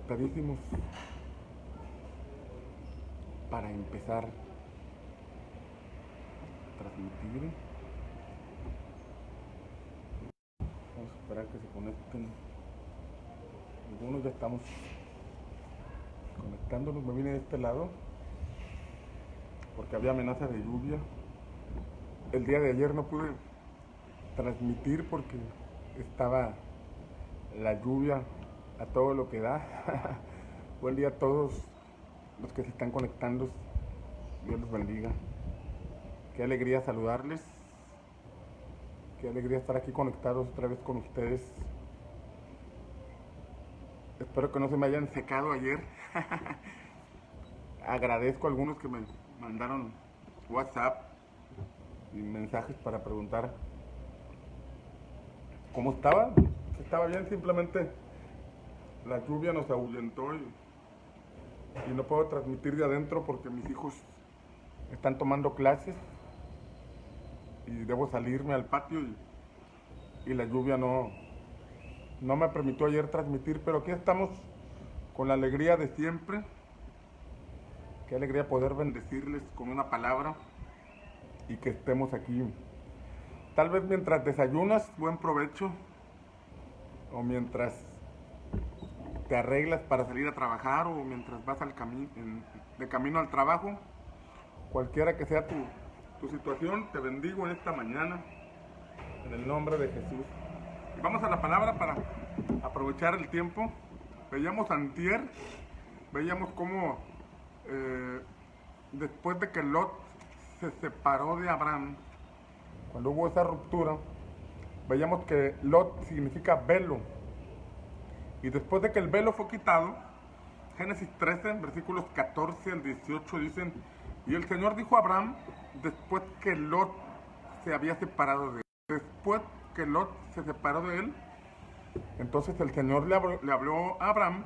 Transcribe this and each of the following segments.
conectadísimos para empezar a transmitir. Vamos a esperar que se conecten. Algunos ya estamos conectándonos. Me vine de este lado porque había amenaza de lluvia. El día de ayer no pude transmitir porque estaba la lluvia a todo lo que da. Buen día a todos los que se están conectando. Dios los bendiga. Qué alegría saludarles. Qué alegría estar aquí conectados otra vez con ustedes. Espero que no se me hayan secado ayer. Agradezco a algunos que me mandaron WhatsApp y mensajes para preguntar cómo estaba. Estaba bien, simplemente la lluvia nos ahuyentó y no puedo transmitir de adentro porque mis hijos están tomando clases y debo salirme al patio y la lluvia no me permitió ayer transmitir, pero aquí estamos con la alegría de siempre. Qué alegría poder bendecirles con una palabra y que estemos aquí. Tal vez mientras desayunas, buen provecho, o mientras te arreglas para salir a trabajar, o mientras vas de camino al trabajo, cualquiera que sea tu situación, te bendigo en esta mañana, en el nombre de Jesús. Y vamos a la palabra para aprovechar el tiempo. Veíamos antier, veíamos cómo después de que Lot se separó de Abraham, cuando hubo esa ruptura, veíamos que Lot significa velo. Y después de que el velo fue quitado, Génesis 13, versículos 14 al 18 dicen: y el Señor dijo a Abraham, después que Lot se había separado de él, después que Lot se separó de él, entonces el Señor le habló a Abraham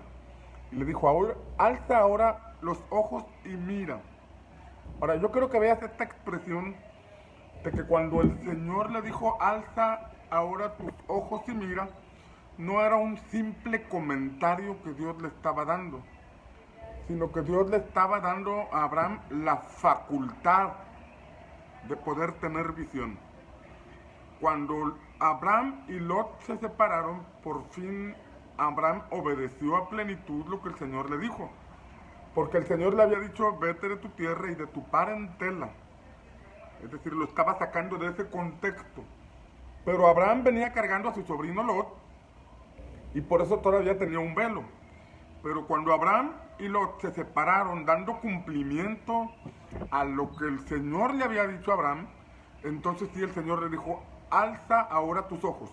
y le dijo: alza ahora los ojos y mira. Ahora, yo creo que veas esta expresión de que cuando el Señor le dijo: alza ahora tus ojos y mira, no era un simple comentario que Dios le estaba dando, sino que Dios le estaba dando a Abraham la facultad de poder tener visión. Cuando Abraham y Lot se separaron, por fin Abraham obedeció a plenitud lo que el Señor le dijo. Porque el Señor le había dicho: vete de tu tierra y de tu parentela. Es decir, lo estaba sacando de ese contexto. Pero Abraham venía cargando a su sobrino Lot y por eso todavía tenía un velo. Pero cuando Abraham y Lot se separaron, dando cumplimiento a lo que el Señor le había dicho a Abraham, entonces sí, el Señor le dijo: alza ahora tus ojos.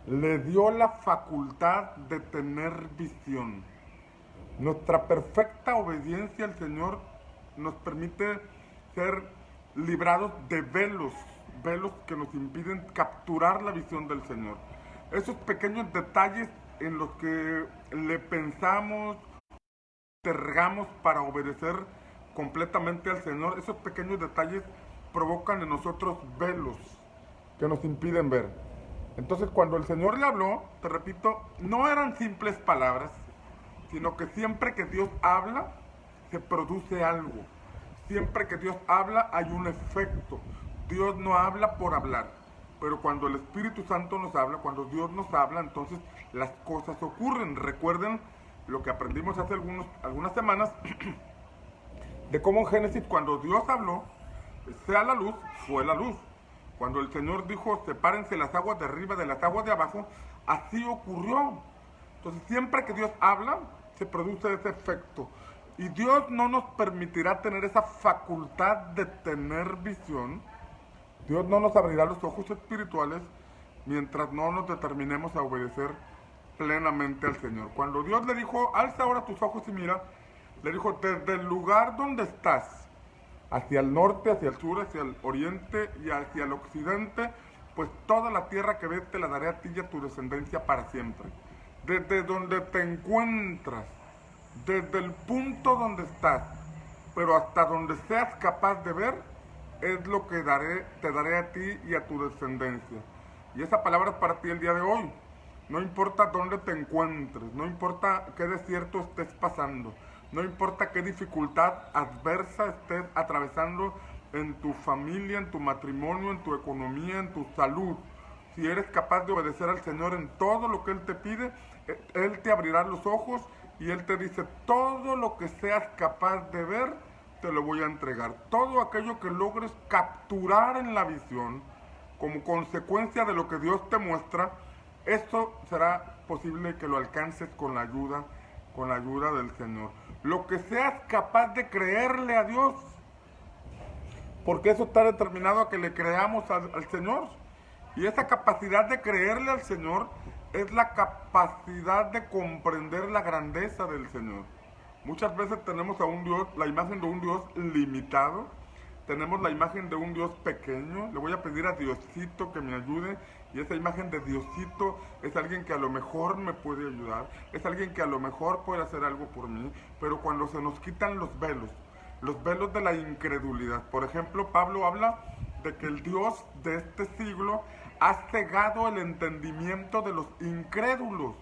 Le dio la facultad de tener visión. Nuestra perfecta obediencia al Señor nos permite ser librados de velos que nos impiden capturar la visión del Señor. Esos pequeños detalles en los que le pensamos, postergamos para obedecer completamente al Señor, esos pequeños detalles provocan en nosotros velos que nos impiden ver. Entonces, cuando el Señor le habló, te repito, no eran simples palabras, sino que siempre que Dios habla, se produce algo. Siempre que Dios habla, hay un efecto. Dios no habla por hablar, pero cuando el Espíritu Santo nos habla, cuando Dios nos habla, entonces las cosas ocurren. Recuerden lo que aprendimos hace algunas semanas, de cómo en Génesis, cuando Dios habló, sea la luz, fue la luz. Cuando el Señor dijo: sepárense las aguas de arriba de las aguas de abajo, así ocurrió. Entonces, siempre que Dios habla, se produce ese efecto. Y Dios no nos permitirá tener esa facultad de tener visión. Dios no nos abrirá los ojos espirituales mientras no nos determinemos a obedecer plenamente al Señor. Cuando Dios le dijo: alza ahora tus ojos y mira, le dijo: desde el lugar donde estás, hacia el norte, hacia el sur, hacia el oriente y hacia el occidente, pues toda la tierra que ves te la daré a ti y a tu descendencia para siempre. Desde donde te encuentras, desde el punto donde estás, pero hasta donde seas capaz de ver, es lo que te daré a ti y a tu descendencia. Y esa palabra es para ti el día de hoy. no importa dónde te encuentres, no importa qué desierto estés pasando, no importa qué dificultad adversa estés atravesando en tu familia, en tu matrimonio, en tu economía, en tu salud. Si eres capaz de obedecer al Señor en todo lo que Él te pide, Él te abrirá los ojos y Él te dice, todo lo que seas capaz de ver, te lo voy a entregar. Todo aquello que logres capturar en la visión, como consecuencia de lo que Dios te muestra, esto será posible que lo alcances con la ayuda del Señor. Lo que seas capaz de creerle a Dios, porque eso está determinado a que le creamos al Señor. Y esa capacidad de creerle al Señor es la capacidad de comprender la grandeza del Señor. Muchas veces tenemos a un Dios, la imagen de un Dios limitado, tenemos la imagen de un Dios pequeño. Le voy a pedir a Diosito que me ayude, y esa imagen de Diosito es alguien que a lo mejor me puede ayudar, es alguien que a lo mejor puede hacer algo por mí, pero cuando se nos quitan los velos de la incredulidad. Por ejemplo, Pablo habla de que el Dios de este siglo ha cegado el entendimiento de los incrédulos.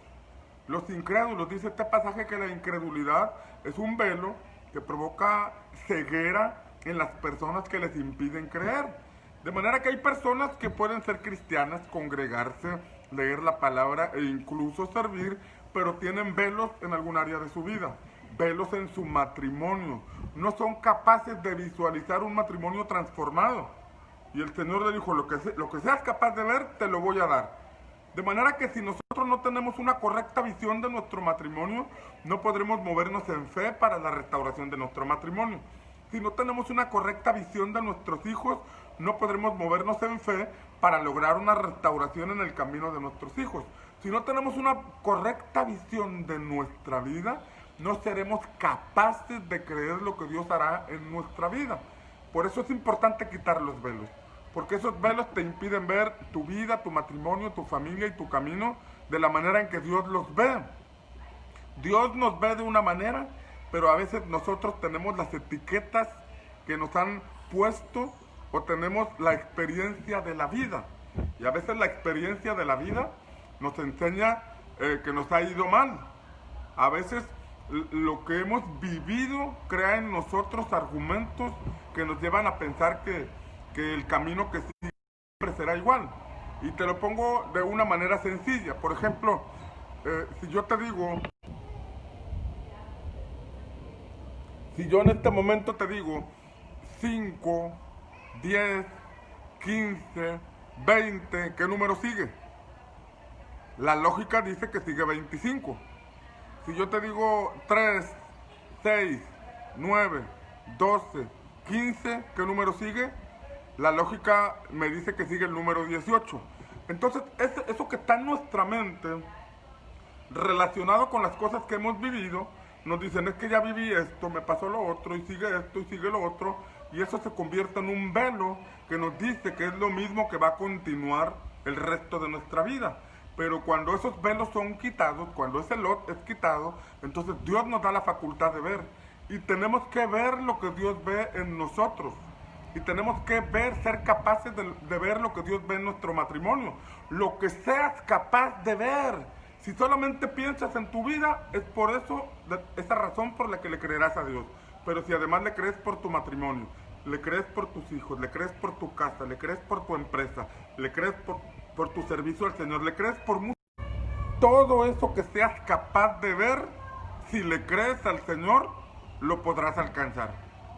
Los incrédulos, dice este pasaje, que la incredulidad es un velo que provoca ceguera en las personas que les impiden creer. De manera que hay personas que pueden ser cristianas, congregarse, leer la palabra e incluso servir, pero tienen velos en algún área de su vida, velos en su matrimonio. No son capaces de visualizar un matrimonio transformado. Y el Señor le dijo, lo que seas capaz de ver, te lo voy a dar. De manera que si nosotros no tenemos una correcta visión de nuestro matrimonio, no podremos movernos en fe para la restauración de nuestro matrimonio. Si no tenemos una correcta visión de nuestros hijos, no podremos movernos en fe para lograr una restauración en el camino de nuestros hijos. Si no tenemos una correcta visión de nuestra vida, no seremos capaces de creer lo que Dios hará en nuestra vida. Por eso es importante quitar los velos, porque esos velos te impiden ver tu vida, tu matrimonio, tu familia y tu camino de la manera en que Dios los ve. Dios nos ve de una manera, pero a veces nosotros tenemos las etiquetas que nos han puesto, o tenemos la experiencia de la vida. Y a veces la experiencia de la vida nos enseña que nos ha ido mal. A veces lo que hemos vivido crea en nosotros argumentos que nos llevan a pensar que el camino que siempre será igual. Y te lo pongo de una manera sencilla. Por ejemplo, si yo en este momento te digo 5, 10, 15, 20, ¿qué número sigue? La lógica dice que sigue 25. Si yo te digo 3, 6, 9, 12, 15, ¿qué número sigue? La lógica me dice que sigue el número 18. Entonces, eso que está en nuestra mente, relacionado con las cosas que hemos vivido, nos dicen, es que ya viví esto, me pasó lo otro, y sigue esto, y sigue lo otro, y eso se convierte en un velo que nos dice que es lo mismo que va a continuar el resto de nuestra vida. Pero cuando esos velos son quitados, cuando ese lot es quitado, entonces Dios nos da la facultad de ver. Y tenemos que ver lo que Dios ve en nosotros. Y tenemos que ser capaces de ver lo que Dios ve en nuestro matrimonio. Lo que seas capaz de ver. Si solamente piensas en tu vida, es por eso, esa razón por la que le creerás a Dios. Pero si además le crees por tu matrimonio, le crees por tus hijos, le crees por tu casa, le crees por tu empresa, le crees por tu servicio al Señor, le crees por mucho. Todo eso que seas capaz de ver, si le crees al Señor, lo podrás alcanzar.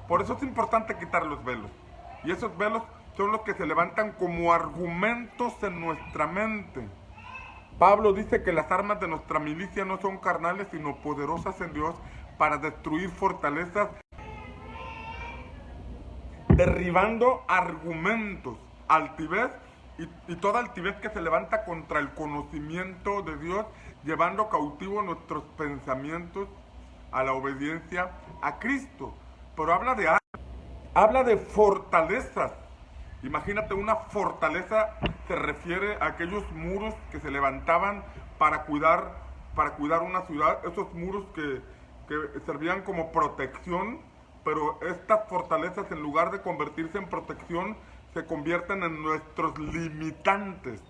Por eso es importante quitar los velos. Y esos velos son los que se levantan como argumentos en nuestra mente. Pablo dice que las armas de nuestra milicia no son carnales, sino poderosas en Dios para destruir fortalezas, derribando argumentos, altivez y toda altivez que se levanta contra el conocimiento de Dios, llevando cautivo nuestros pensamientos a la obediencia a Cristo. Pero habla de fortalezas. Imagínate, una fortaleza se refiere a aquellos muros que se levantaban para cuidar una ciudad, esos muros que servían como protección, pero estas fortalezas, en lugar de convertirse en protección, se convierten en nuestros limitantes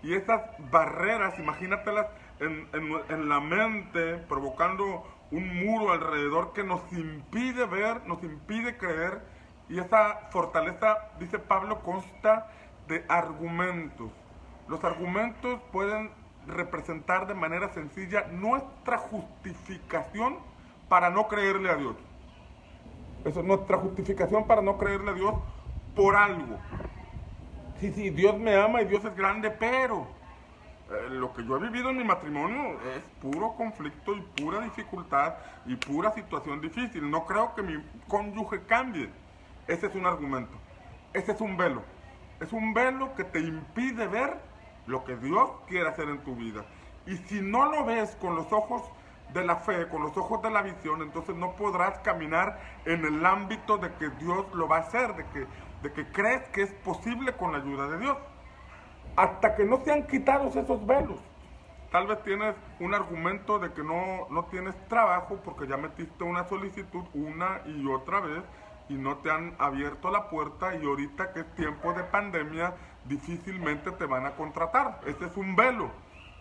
Y esas barreras, imagínatelas en la mente, provocando un muro alrededor que nos impide ver, nos impide creer. Y esa fortaleza, dice Pablo, consta de argumentos. Los argumentos pueden representar de manera sencilla nuestra justificación para no creerle a Dios. Eso es nuestra justificación para no creerle a Dios por algo. Sí, Dios me ama y Dios es grande, pero lo que yo he vivido en mi matrimonio es puro conflicto y pura dificultad y pura situación difícil. No creo que mi cónyuge cambie. Ese es un argumento. Ese es un velo. Es un velo que te impide ver lo que Dios quiere hacer en tu vida. Y si no lo ves con los ojos de la fe, con los ojos de la visión, entonces no podrás caminar en el ámbito de que Dios lo va a hacer, de que crees que es posible con la ayuda de Dios. Hasta que no sean quitados esos velos. Tal vez tienes un argumento de que no tienes trabajo porque ya metiste una solicitud una y otra vez y no te han abierto la puerta, y ahorita que es tiempo de pandemia difícilmente te van a contratar. Ese es un velo,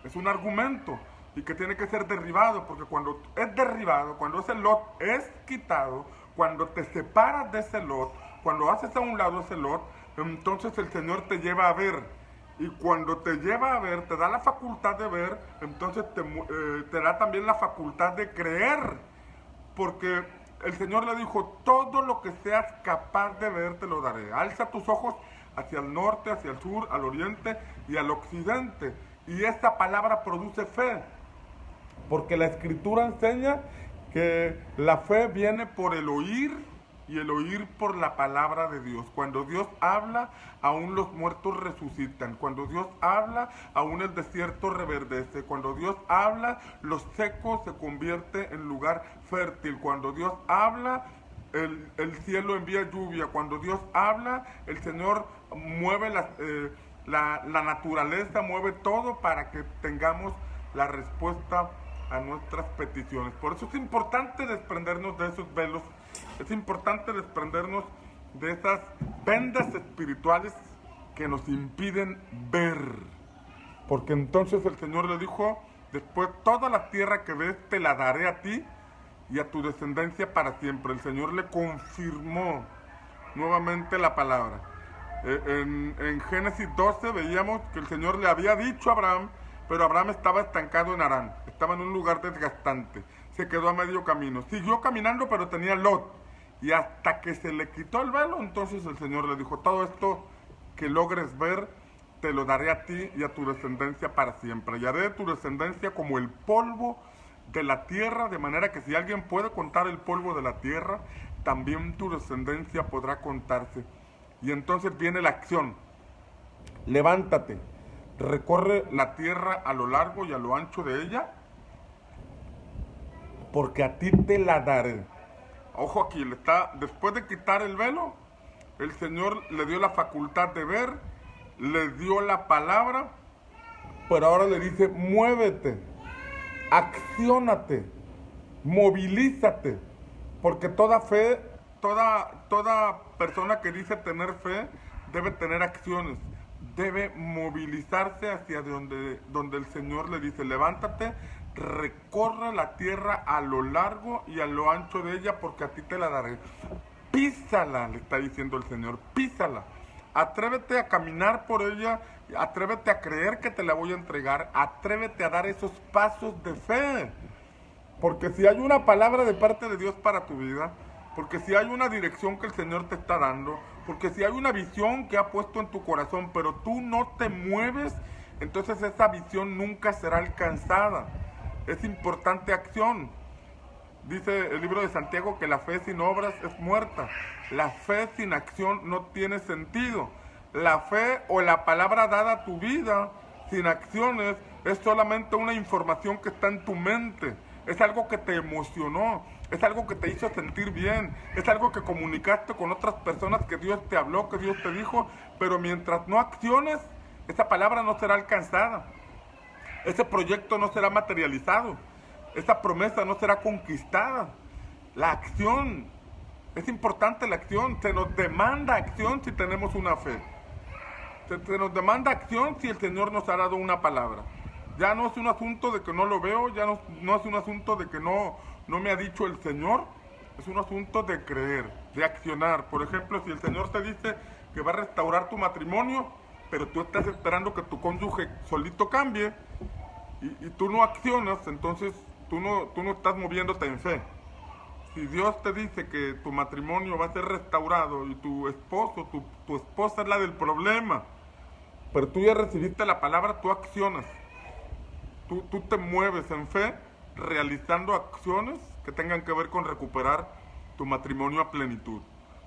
es un argumento, y que tiene que ser derribado, porque cuando es derribado, cuando ese lot es quitado, cuando te separas de ese lot, cuando haces a un lado ese lot, entonces el Señor te lleva a ver. Y cuando te lleva a ver, te da la facultad de ver, entonces te da también la facultad de creer. Porque el Señor le dijo, todo lo que seas capaz de ver te lo daré. Alza tus ojos hacia el norte, hacia el sur, al oriente y al occidente. Y esta palabra produce fe. Porque la Escritura enseña que la fe viene por el oír, y el oír por la palabra de Dios. Cuando Dios habla, aún los muertos resucitan. Cuando Dios habla, aún el desierto reverdece. Cuando Dios habla, los secos se convierte en lugar fértil. Cuando Dios habla, el cielo envía lluvia. Cuando Dios habla, el Señor mueve la naturaleza, mueve todo para que tengamos la respuesta a nuestras peticiones. Por eso es importante desprendernos de esos velos. Es importante desprendernos de esas vendas espirituales que nos impiden ver. Porque entonces el Señor le dijo, después toda la tierra que ves te la daré a ti y a tu descendencia para siempre. El Señor le confirmó nuevamente la palabra. En Génesis 12 veíamos que el Señor le había dicho a Abraham, pero Abraham estaba estancado en Harán, estaba en un lugar desgastante, se quedó a medio camino, siguió caminando pero tenía Lot, y hasta que se le quitó el velo, entonces el Señor le dijo, todo esto que logres ver, te lo daré a ti y a tu descendencia para siempre, y haré de tu descendencia como el polvo de la tierra, de manera que si alguien puede contar el polvo de la tierra, también tu descendencia podrá contarse. Y entonces viene la acción, levántate, recorre la tierra a lo largo y a lo ancho de ella, porque a ti te la daré. Ojo aquí, después de quitar el velo, el Señor le dio la facultad de ver, le dio la palabra, pero ahora le dice, muévete, acciónate, movilízate, porque toda fe, toda persona que dice tener fe, debe tener acciones. Debe movilizarse hacia donde el Señor le dice, levántate, recorre la tierra a lo largo y a lo ancho de ella, porque a ti te la daré. Písala, le está diciendo el Señor, písala. Atrévete a caminar por ella, atrévete a creer que te la voy a entregar, atrévete a dar esos pasos de fe. Porque si hay una palabra de parte de Dios para tu vida, porque si hay una dirección que el Señor te está dando, porque si hay una visión que ha puesto en tu corazón, pero tú no te mueves, entonces esa visión nunca será alcanzada. Es importante acción. Dice el libro de Santiago que la fe sin obras es muerta. La fe sin acción no tiene sentido. La fe o la palabra dada a tu vida sin acciones es solamente una información que está en tu mente. Es algo que te emocionó, es algo que te hizo sentir bien, es algo que comunicaste con otras personas, que Dios te habló, que Dios te dijo, pero mientras no acciones, esa palabra no será alcanzada, ese proyecto no será materializado, esa promesa no será conquistada. La acción, es importante la acción, se nos demanda acción si tenemos una fe. Se nos demanda acción si el Señor nos ha dado una palabra. Ya no es un asunto de que no lo veo, ya no es un asunto de que no me ha dicho el Señor, es un asunto de creer, de accionar. Por ejemplo, si el Señor te dice que va a restaurar tu matrimonio, pero tú estás esperando que tu cónyuge solito cambie y tú no accionas, entonces tú no estás moviéndote en fe. Si Dios te dice que tu matrimonio va a ser restaurado y tu esposo, tu esposa es la del problema, pero tú ya recibiste la palabra, tú accionas. Tú te mueves en fe realizando acciones que tengan que ver con recuperar tu matrimonio a plenitud.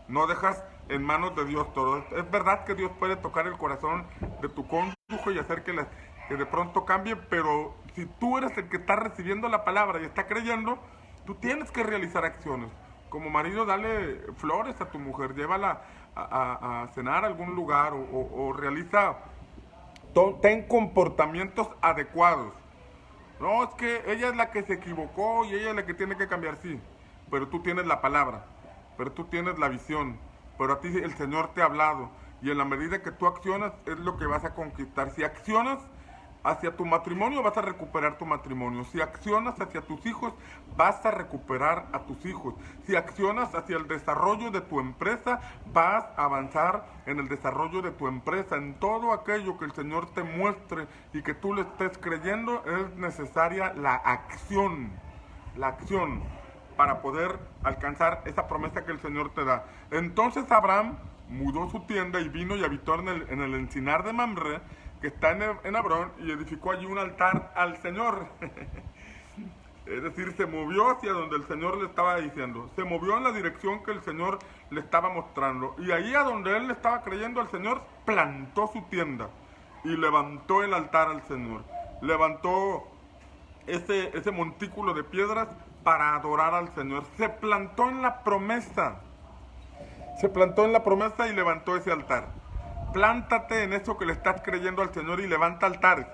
No dejas en manos de Dios todo. Es verdad que Dios puede tocar el corazón de tu cónyuge y hacer que de pronto cambie, pero si tú eres el que está recibiendo la palabra y está creyendo, tú tienes que realizar acciones. Como marido, dale flores a tu mujer, llévala a cenar a algún lugar o realiza, ten comportamientos adecuados. No, es que ella es la que se equivocó y ella es la que tiene que cambiar, sí. Pero tú tienes la palabra, pero tú tienes la visión, pero a ti el Señor te ha hablado. Y en la medida que tú accionas es lo que vas a conquistar. Si accionas hacia tu matrimonio, vas a recuperar tu matrimonio. Si accionas hacia tus hijos, vas a recuperar a tus hijos. Si accionas hacia el desarrollo de tu empresa, vas a avanzar en el desarrollo de tu empresa. En todo aquello que el Señor te muestre y que tú le estés creyendo, es necesaria la acción para poder alcanzar esa promesa que el Señor te da. Entonces Abraham mudó su tienda y vino y habitó en el encinar de Mamre, que está en Hebrón, y edificó allí un altar al Señor. Es decir, se movió hacia donde el Señor le estaba diciendo. Se movió en la dirección que el Señor le estaba mostrando. Y ahí a donde él le estaba creyendo al Señor, plantó su tienda y levantó el altar al Señor. Levantó ese montículo de piedras para adorar al Señor. Se plantó en la promesa. Se plantó en la promesa y levantó ese altar. Plántate en eso que le estás creyendo al Señor y levanta altares.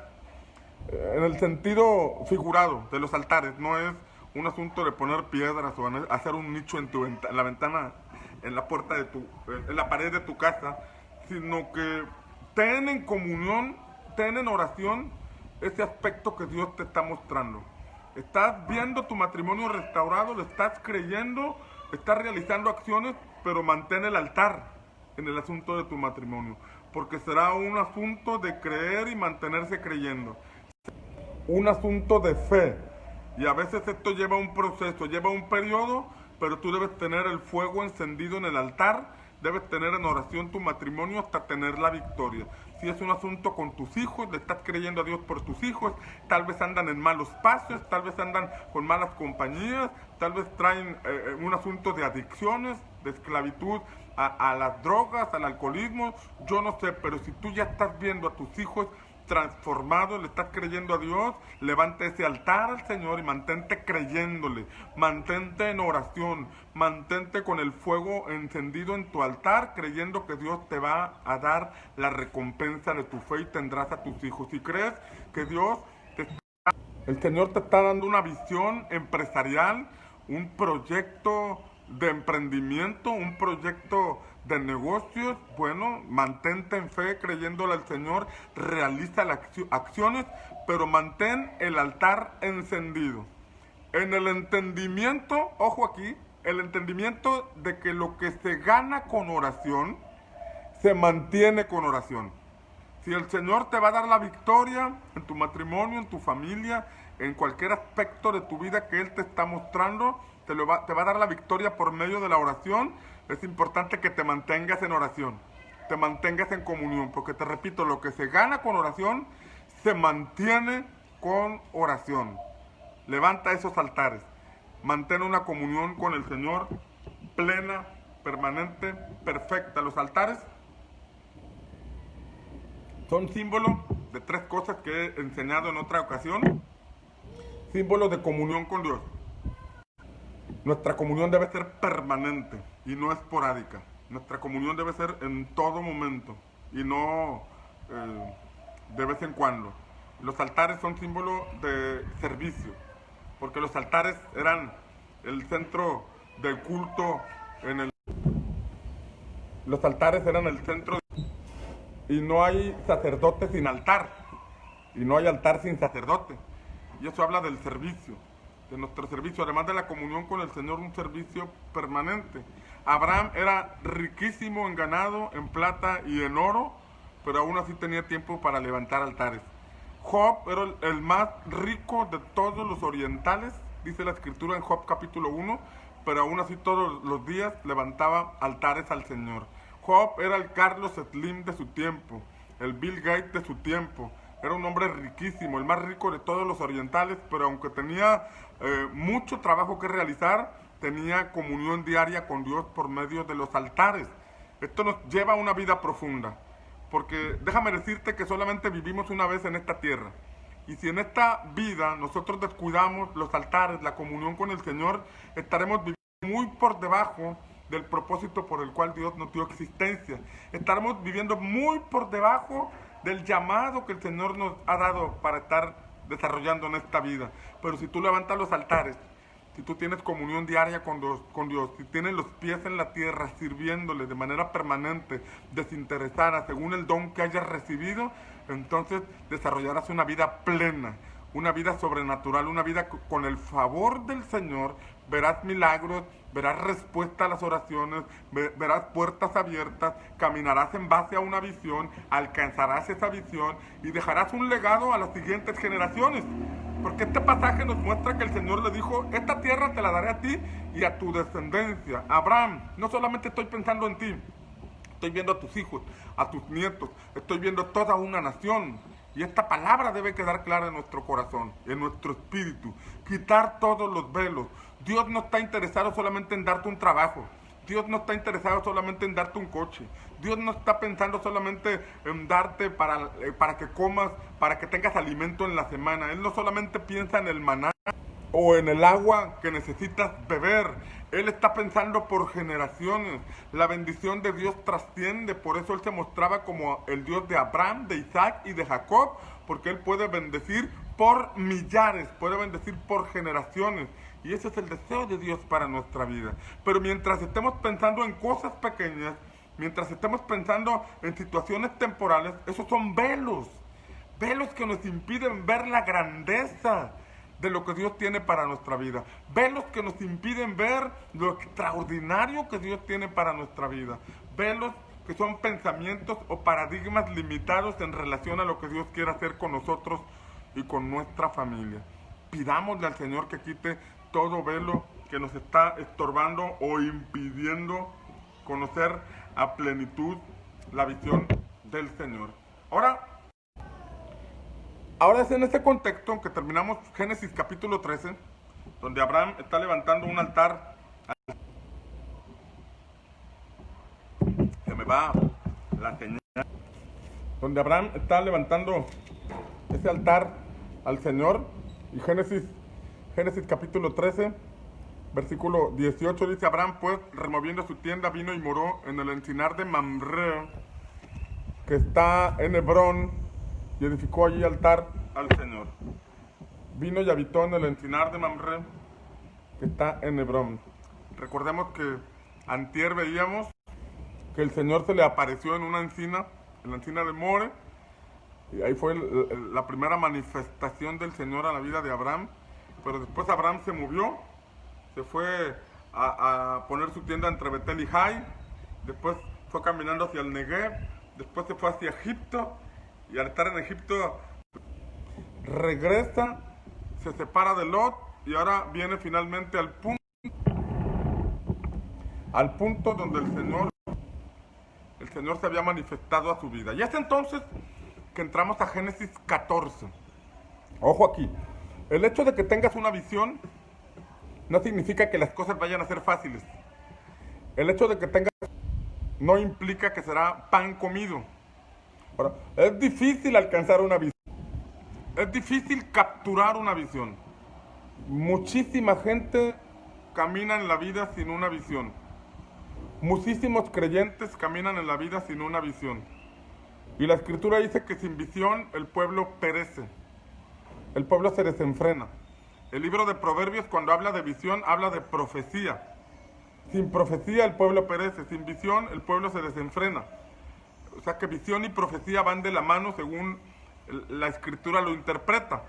En el sentido figurado de los altares, no es un asunto de poner piedras o hacer un nicho en la ventana, en la puerta en la pared de tu casa, sino que ten en comunión, ten en oración ese aspecto que Dios te está mostrando. Estás viendo tu matrimonio restaurado, le estás creyendo, estás realizando acciones, pero mantén el altar en el asunto de tu matrimonio, porque será un asunto de creer y mantenerse creyendo, un asunto de fe, y a veces esto lleva un proceso, lleva un periodo, pero tú debes tener el fuego encendido en el altar, debes tener en oración tu matrimonio hasta tener la victoria. Si es un asunto con tus hijos, le estás creyendo a Dios por tus hijos, tal vez andan en malos pasos, tal vez andan con malas compañías, tal vez traen un asunto de adicciones, de esclavitud a las drogas, al alcoholismo, yo no sé, pero si tú ya estás viendo a tus hijos transformados, le estás creyendo a Dios, levanta ese altar al Señor y mantente creyéndole, mantente en oración, mantente con el fuego encendido en tu altar, creyendo que Dios te va a dar la recompensa de tu fe y tendrás a tus hijos. Si crees que el Señor te está dando una visión empresarial, un proyecto de emprendimiento, un proyecto de negocios, bueno, mantente en fe creyéndole al Señor, realiza las acciones, pero mantén el altar encendido. En el entendimiento, ojo aquí, el entendimiento de que lo que se gana con oración, se mantiene con oración. Si el Señor te va a dar la victoria en tu matrimonio, en tu familia, en cualquier aspecto de tu vida que Él te está mostrando, te va a dar la victoria por medio de la oración. Es importante que te mantengas en oración, te mantengas en comunión, porque te repito, lo que se gana con oración, se mantiene con oración. Levanta esos altares, mantén una comunión con el Señor plena, permanente, perfecta. Los altares son símbolo de tres cosas que he enseñado en otra ocasión. Símbolo de comunión con Dios. Nuestra comunión debe ser permanente y no esporádica. Nuestra comunión debe ser en todo momento y no de vez en cuando. Los altares son símbolo de servicio, porque los altares eran el centro del culto. Los altares eran el centro. y no hay sacerdote sin altar, y no hay altar sin sacerdote. Y eso habla del servicio, de nuestro servicio, además de la comunión con el Señor, un servicio permanente. Abraham era riquísimo en ganado, en plata y en oro, pero aún así tenía tiempo para levantar altares. Job era el más rico de todos los orientales, dice la escritura en Job capítulo 1, pero aún así todos los días levantaba altares al Señor. Job era el Carlos Slim de su tiempo, el Bill Gates de su tiempo. Era un hombre riquísimo, el más rico de todos los orientales, pero aunque tenía mucho trabajo que realizar, tenía comunión diaria con Dios por medio de los altares. Esto nos lleva a una vida profunda, porque déjame decirte que solamente vivimos una vez en esta tierra. Y si en esta vida nosotros descuidamos los altares, la comunión con el Señor, estaremos viviendo muy por debajo del propósito por el cual Dios nos dio existencia. Estaremos viviendo muy por debajo del llamado que el Señor nos ha dado para estar desarrollando en esta vida. Pero si tú levantas los altares, si tú tienes comunión diaria con Dios, si tienes los pies en la tierra sirviéndole de manera permanente, desinteresada, según el don que hayas recibido, entonces desarrollarás una vida plena, una vida sobrenatural, una vida con el favor del Señor. Verás milagros, verás respuesta a las oraciones, verás puertas abiertas, caminarás en base a una visión, alcanzarás esa visión y dejarás un legado a las siguientes generaciones. Porque este pasaje nos muestra que el Señor le dijo, esta tierra te la daré a ti y a tu descendencia. Abraham, no solamente estoy pensando en ti, estoy viendo a tus hijos, a tus nietos, estoy viendo toda una nación. Y esta palabra debe quedar clara en nuestro corazón, en nuestro espíritu. Quitar todos los velos. Dios no está interesado solamente en darte un trabajo. Dios no está interesado solamente en darte un coche. Dios no está pensando solamente en darte para que comas, para que tengas alimento en la semana. Él no solamente piensa en el maná o en el agua que necesitas beber. Él está pensando por generaciones. La bendición de Dios trasciende. Por eso Él se mostraba como el Dios de Abraham, de Isaac y de Jacob, porque Él puede bendecir por millares, puede bendecir por generaciones. Y ese es el deseo de Dios para nuestra vida. Pero mientras estemos pensando en cosas pequeñas, mientras estemos pensando en situaciones temporales, esos son velos. Velos que nos impiden ver la grandeza de lo que Dios tiene para nuestra vida. Velos que nos impiden ver lo extraordinario que Dios tiene para nuestra vida. Velos que son pensamientos o paradigmas limitados en relación a lo que Dios quiere hacer con nosotros y con nuestra familia. Pidámosle al Señor que quite todo velo que nos está estorbando o impidiendo conocer a plenitud la visión del Señor. Ahora es en este contexto que terminamos Génesis capítulo 13, donde Abraham está levantando un altar. Se me va la señal. Donde Abraham está levantando ese altar al Señor. Y Génesis capítulo 13, versículo 18 dice: Abraham pues, removiendo su tienda, vino y moró en el encinar de Mamre, que está en Hebrón, y edificó allí altar al Señor. Vino y habitó en el encinar de Mamre, que está en Hebrón. Recordemos que antier veíamos que el Señor se le apareció en una encina, en la encina de More, y ahí fue la primera manifestación del Señor a la vida de Abraham. Pero después Abraham se movió, se fue a poner su tienda entre Betel y Jai, después fue caminando hacia el Negev, después se fue hacia Egipto, y al estar en Egipto regresa, se separa de Lot, y ahora viene finalmente al punto donde el Señor se había manifestado a su vida. Y es entonces que entramos a Génesis 14. Ojo aquí, el hecho de que tengas una visión no significa que las cosas vayan a ser fáciles. El hecho de que tengas no implica que será pan comido. Ahora, es difícil alcanzar una visión. Es difícil capturar una visión. Muchísima gente camina en la vida sin una visión. Muchísimos creyentes caminan en la vida sin una visión. Y la Escritura dice que sin visión el pueblo perece. El pueblo se desenfrena. El libro de Proverbios, cuando habla de visión, habla de profecía. Sin profecía el pueblo perece, sin visión el pueblo se desenfrena. O sea que visión y profecía van de la mano según la escritura lo interpreta.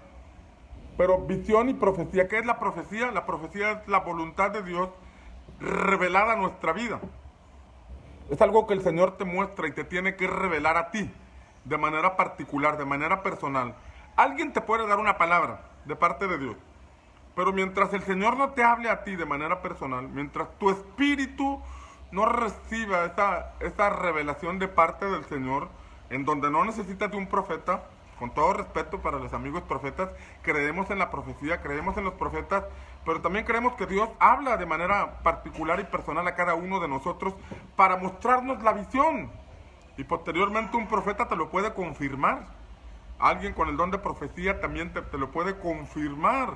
Pero visión y profecía, ¿qué es la profecía? La profecía es la voluntad de Dios revelada a nuestra vida. Es algo que el Señor te muestra y te tiene que revelar a ti, de manera particular, de manera personal. Alguien te puede dar una palabra de parte de Dios, pero mientras el Señor no te hable a ti de manera personal, mientras tu espíritu no reciba esa revelación de parte del Señor, en donde no necesitas de un profeta, con todo respeto para los amigos profetas, creemos en la profecía, creemos en los profetas, pero también creemos que Dios habla de manera particular y personal a cada uno de nosotros para mostrarnos la visión. Y posteriormente un profeta te lo puede confirmar. Alguien con el don de profecía también te lo puede confirmar.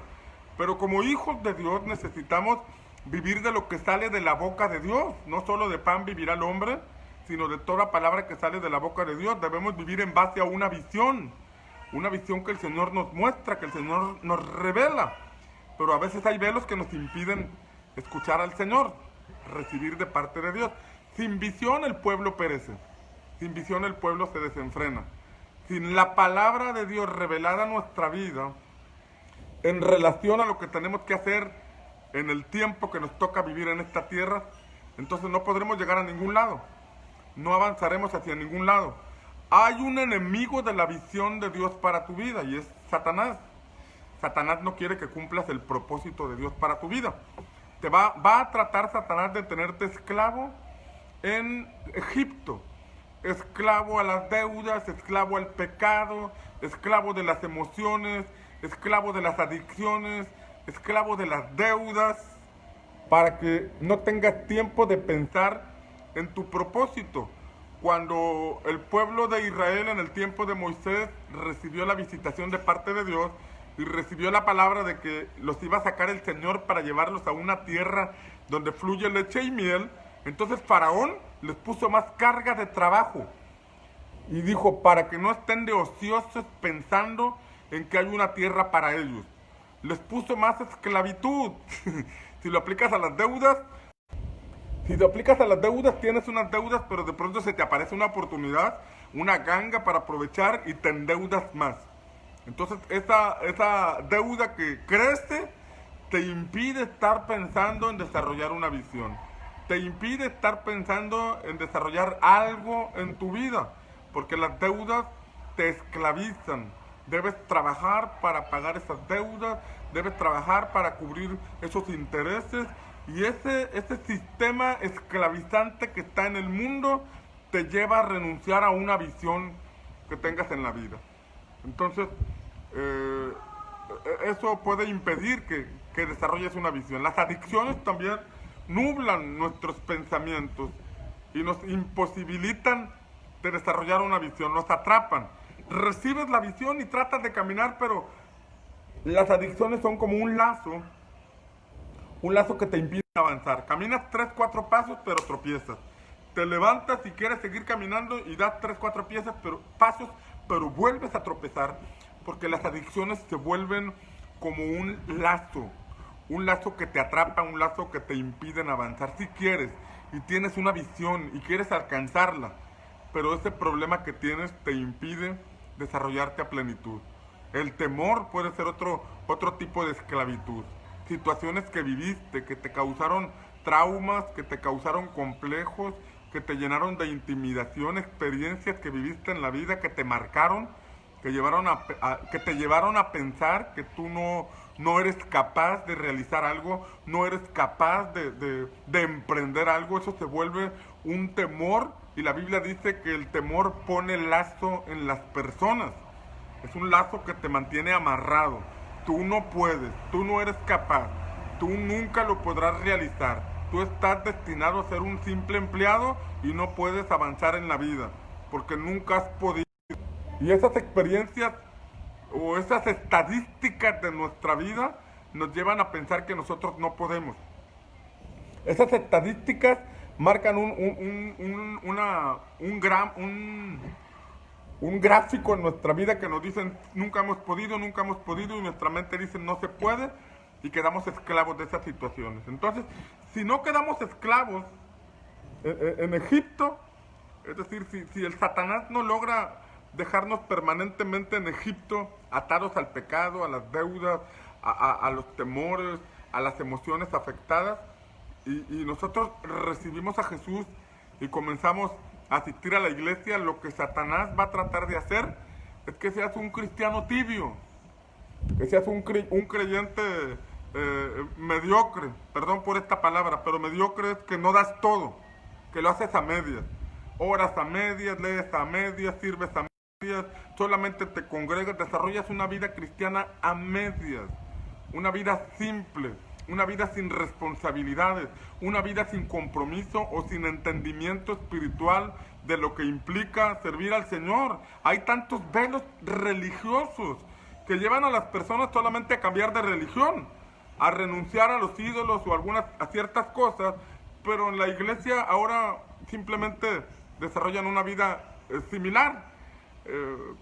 Pero como hijos de Dios necesitamos vivir de lo que sale de la boca de Dios. No solo de pan vivirá el hombre, sino de toda palabra que sale de la boca de Dios. Debemos vivir en base a una visión que el Señor nos muestra, que el Señor nos revela. Pero a veces hay velos que nos impiden escuchar al Señor, recibir de parte de Dios. Sin visión el pueblo perece, sin visión el pueblo se desenfrena. Sin la palabra de Dios revelada a nuestra vida, en relación a lo que tenemos que hacer en el tiempo que nos toca vivir en esta tierra, entonces no podremos llegar a ningún lado, no avanzaremos hacia ningún lado. Hay un enemigo de la visión de Dios para tu vida y es Satanás. Satanás no quiere que cumplas el propósito de Dios para tu vida. Te va a tratar Satanás de tenerte esclavo en Egipto, esclavo a las deudas, esclavo al pecado, esclavo de las emociones, esclavo de las adicciones, esclavo de las deudas, para que no tengas tiempo de pensar en tu propósito. Cuando el pueblo de Israel en el tiempo de Moisés recibió la visitación de parte de Dios y recibió la palabra de que los iba a sacar el Señor para llevarlos a una tierra donde fluye leche y miel, entonces Faraón les puso más carga de trabajo y dijo, para que no estén de ociosos pensando en que hay una tierra para ellos. Les puso más esclavitud. Si lo aplicas a las deudas, tienes unas deudas, pero de pronto se te aparece una oportunidad, una ganga para aprovechar y te endeudas más. Entonces esa deuda que crece te impide estar pensando en desarrollar una visión. Te impide estar pensando en desarrollar algo en tu vida, porque las deudas te esclavizan. Debes trabajar para pagar esas deudas, debes trabajar para cubrir esos intereses, y ese sistema esclavizante que está en el mundo te lleva a renunciar a una visión que tengas en la vida. Entonces, eso puede impedir que desarrolles una visión. Las adicciones también nublan nuestros pensamientos y nos imposibilitan de desarrollar una visión, nos atrapan. Recibes la visión y tratas de caminar, pero las adicciones son como un lazo que te impide avanzar. Caminas 3, 4 pasos, pero tropiezas. Te levantas y quieres seguir caminando y das 3, 4 pasos, pero vuelves a tropezar, porque las adicciones se vuelven como un lazo que te atrapa, un lazo que te impiden avanzar. Si quieres y tienes una visión y quieres alcanzarla, pero ese problema que tienes te impide desarrollarte a plenitud. El temor puede ser otro tipo de esclavitud. Situaciones que viviste, que te causaron traumas, que te causaron complejos, que te llenaron de intimidación, experiencias que viviste en la vida que te marcaron, que te llevaron a pensar que tú no eres capaz de realizar algo, no eres capaz de emprender algo. Eso se vuelve un temor, y la Biblia dice que el temor pone lazo en las personas. Es un lazo que te mantiene amarrado. Tú no puedes, tú no eres capaz, tú nunca lo podrás realizar. Tú estás destinado a ser un simple empleado y no puedes avanzar en la vida, porque nunca has podido. Y esas experiencias o esas estadísticas de nuestra vida nos llevan a pensar que nosotros no podemos. Esas estadísticas marcan un gráfico en nuestra vida que nos dicen nunca hemos podido, y nuestra mente dice no se puede, y quedamos esclavos de esas situaciones. Entonces, si no quedamos esclavos en Egipto, Es decir, si el Satanás no logra dejarnos permanentemente en Egipto, atados al pecado, a las deudas, a los temores, a las emociones afectadas, y nosotros recibimos a Jesús y comenzamos a asistir a la iglesia, lo que Satanás va a tratar de hacer es que seas un cristiano tibio, que seas un creyente mediocre, perdón por esta palabra, pero mediocre es que no das todo, que lo haces a medias, oras a medias, lees a medias, sirves a medias, solamente te congregas, desarrollas una vida cristiana a medias, una vida simple, una vida sin responsabilidades, una vida sin compromiso o sin entendimiento espiritual de lo que implica servir al Señor. Hay tantos velos religiosos que llevan a las personas solamente a cambiar de religión, a renunciar a los ídolos o a ciertas cosas, pero en la iglesia ahora simplemente desarrollan una vida similar.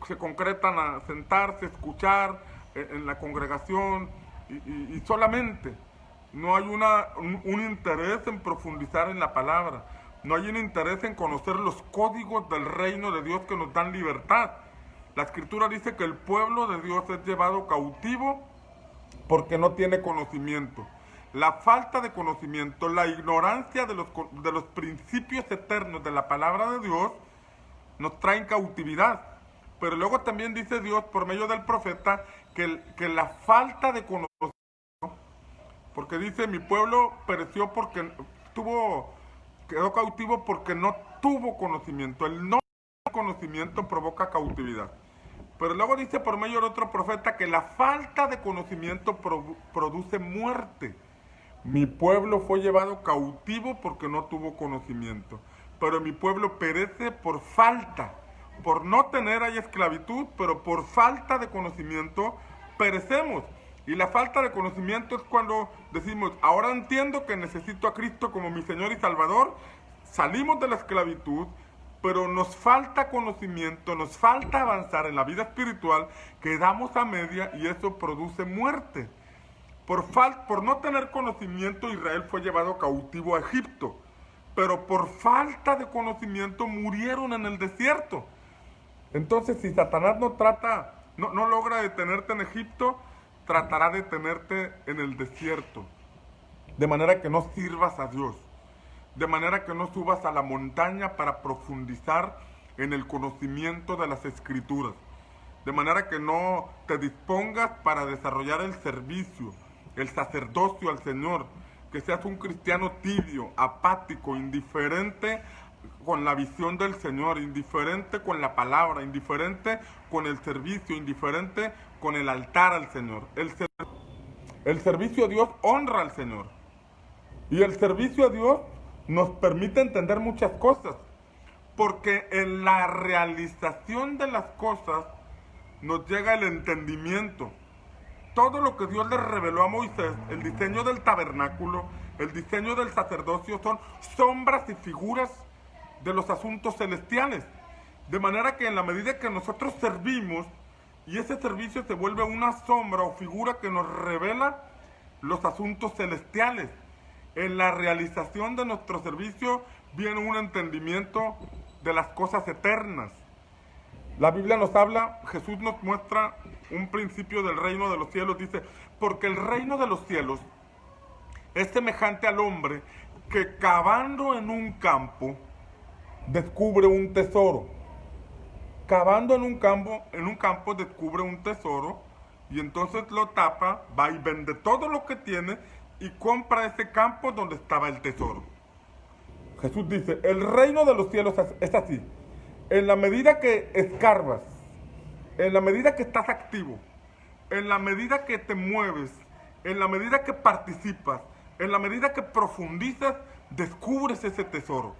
Se concretan a sentarse, escuchar en la congregación y solamente. No hay un interés en profundizar en la palabra. No hay un interés en conocer los códigos del reino de Dios que nos dan libertad. La Escritura dice que el pueblo de Dios es llevado cautivo porque no tiene conocimiento. La falta de conocimiento, la ignorancia de los principios eternos de la palabra de Dios nos traen cautividad. Pero luego también dice Dios por medio del profeta que la falta de conocimiento, porque dice mi pueblo pereció porque quedó cautivo porque no tuvo conocimiento. El no conocimiento provoca cautividad. Pero luego dice por medio de otro profeta que la falta de conocimiento produce muerte. Mi pueblo fue llevado cautivo porque no tuvo conocimiento. Pero mi pueblo perece por falta. Por no tener hay esclavitud, pero por falta de conocimiento perecemos. Y la falta de conocimiento es cuando decimos, ahora entiendo que necesito a Cristo como mi Señor y Salvador. Salimos de la esclavitud, pero nos falta conocimiento, nos falta avanzar en la vida espiritual, quedamos a media y eso produce muerte. Por no tener conocimiento, Israel fue llevado cautivo a Egipto, pero por falta de conocimiento murieron en el desierto. Entonces, si Satanás no logra detenerte en Egipto, tratará de tenerte en el desierto, de manera que no sirvas a Dios, de manera que no subas a la montaña para profundizar en el conocimiento de las Escrituras, de manera que no te dispongas para desarrollar el servicio, el sacerdocio al Señor, que seas un cristiano tibio, apático, indiferente con la visión del Señor, indiferente con la palabra, indiferente con el servicio, indiferente con el altar al Señor. El servicio a Dios honra al Señor. Y el servicio a Dios nos permite entender muchas cosas. Porque en la realización de las cosas nos llega el entendimiento. Todo lo que Dios le reveló a Moisés, el diseño del tabernáculo, el diseño del sacerdocio, son sombras y figuras de los asuntos celestiales. De manera que en la medida que nosotros servimos, y ese servicio se vuelve una sombra o figura que nos revela los asuntos celestiales. En la realización de nuestro servicio viene un entendimiento de las cosas eternas. La Biblia nos habla, Jesús nos muestra un principio del reino de los cielos. Dice, porque el reino de los cielos es semejante al hombre que cavando en un campo descubre un tesoro. Cavando en un campo descubre un tesoro y entonces lo tapa, va y vende todo lo que tiene y compra ese campo donde estaba el tesoro. Jesús dice, el reino de los cielos es así. En la medida que escarbas, en la medida que estás activo, en la medida que te mueves, en la medida que participas, en la medida que profundizas, descubres ese tesoro.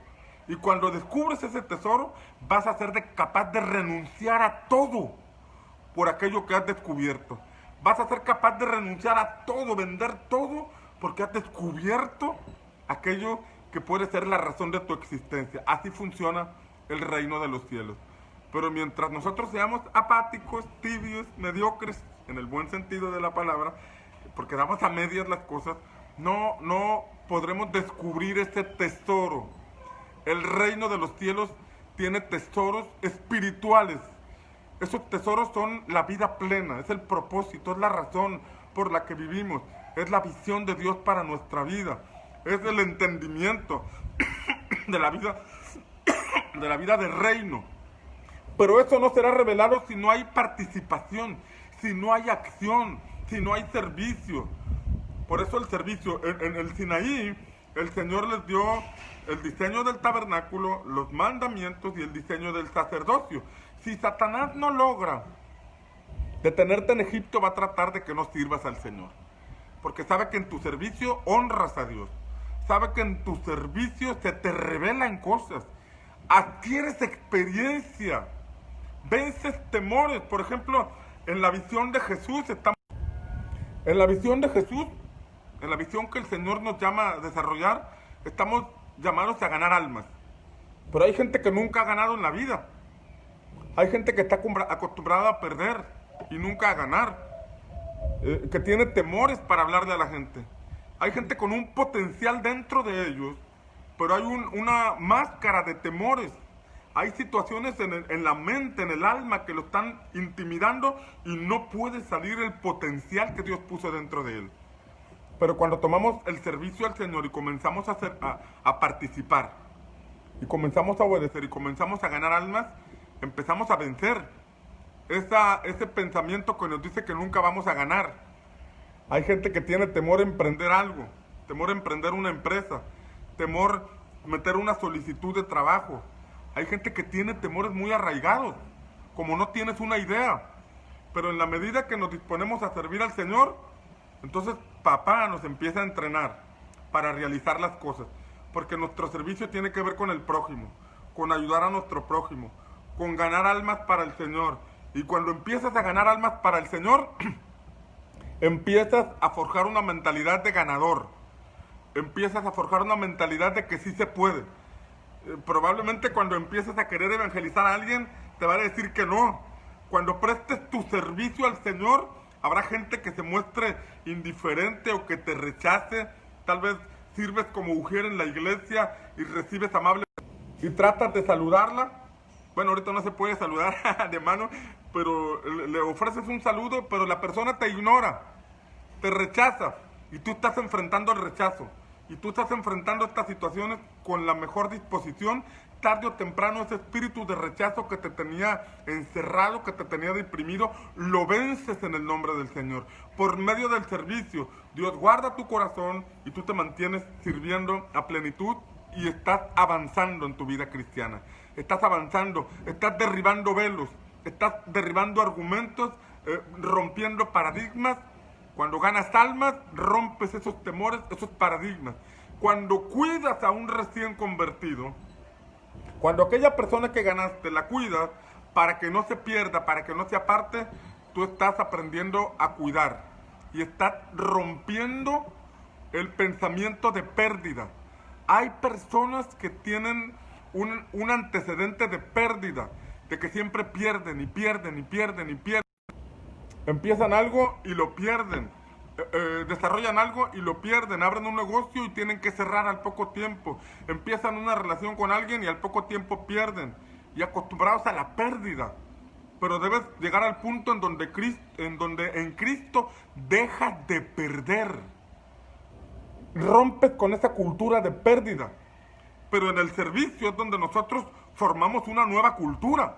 Y cuando descubres ese tesoro, vas a ser capaz de renunciar a todo por aquello que has descubierto. Vas a ser capaz de renunciar a todo, vender todo, porque has descubierto aquello que puede ser la razón de tu existencia. Así funciona el reino de los cielos. Pero mientras nosotros seamos apáticos, tibios, mediocres, en el buen sentido de la palabra, porque damos a medias las cosas, no podremos descubrir ese tesoro. El reino de los cielos tiene tesoros espirituales. Esos tesoros son la vida plena, es el propósito, es la razón por la que vivimos, es la visión de Dios para nuestra vida, es el entendimiento de la vida del reino. Pero eso no será revelado si no hay participación, si no hay acción, si no hay servicio. Por eso el servicio, en el Sinaí, el Señor les dio el diseño del tabernáculo, los mandamientos y el diseño del sacerdocio. Si Satanás no logra detenerte en Egipto, va a tratar de que no sirvas al Señor. Porque sabe que en tu servicio honras a Dios. Sabe que en tu servicio se te revelan cosas. Adquieres experiencia. Vences temores. Por ejemplo, en la visión de Jesús estamos... En la visión de Jesús, en la visión que el Señor nos llama a desarrollar, estamos llamados a ganar almas. Pero hay gente que nunca ha ganado en la vida. Hay gente que está acostumbrada a perder y nunca a ganar. Que tiene temores para hablarle a la gente. Hay gente con un potencial dentro de ellos, pero hay una máscara de temores. Hay situaciones en la mente, en el alma, que lo están intimidando y no puede salir el potencial que Dios puso dentro de él. Pero cuando tomamos el servicio al Señor y comenzamos a participar, y comenzamos a obedecer, y comenzamos a ganar almas, empezamos a vencer ese pensamiento que nos dice que nunca vamos a ganar. Hay gente que tiene temor a emprender algo, temor a emprender una empresa, temor a meter una solicitud de trabajo. Hay gente que tiene temores muy arraigados, como no tienes una idea. Pero en la medida que nos disponemos a servir al Señor, entonces papá nos empieza a entrenar para realizar las cosas. Porque nuestro servicio tiene que ver con el prójimo, con ayudar a nuestro prójimo, con ganar almas para el Señor. Y cuando empiezas a ganar almas para el Señor, empiezas a forjar una mentalidad de ganador. Empiezas a forjar una mentalidad de que sí se puede. Probablemente cuando empieces a querer evangelizar a alguien, te va a decir que no. Cuando prestes tu servicio al Señor, habrá gente que se muestre indiferente o que te rechace. Tal vez sirves como mujer en la iglesia y recibes amable y tratas de saludarla. Bueno, ahorita no se puede saludar de mano, pero le ofreces un saludo, pero la persona te ignora, te rechaza y tú estás enfrentando el rechazo. Y tú estás enfrentando estas situaciones con la mejor disposición. Tarde o temprano ese espíritu de rechazo que te tenía encerrado, que te tenía deprimido, lo vences en el nombre del Señor. Por medio del servicio, Dios guarda tu corazón y tú te mantienes sirviendo a plenitud y estás avanzando en tu vida cristiana. Estás avanzando, estás derribando velos, estás derribando argumentos, rompiendo paradigmas. Cuando ganas almas, rompes esos temores, esos paradigmas. Cuando cuidas a un recién convertido, cuando aquella persona que ganaste la cuidas para que no se pierda, para que no se aparte, tú estás aprendiendo a cuidar y estás rompiendo el pensamiento de pérdida. Hay personas que tienen un antecedente de pérdida, de que siempre pierden y pierden y pierden y pierden. Empiezan algo y lo pierden, desarrollan algo y lo pierden, abren un negocio y tienen que cerrar al poco tiempo, empiezan una relación con alguien y al poco tiempo pierden, y acostumbrados a la pérdida. Pero debes llegar al punto en donde en Cristo dejas de perder, rompes con esa cultura de pérdida. Pero en el servicio es donde nosotros formamos una nueva cultura.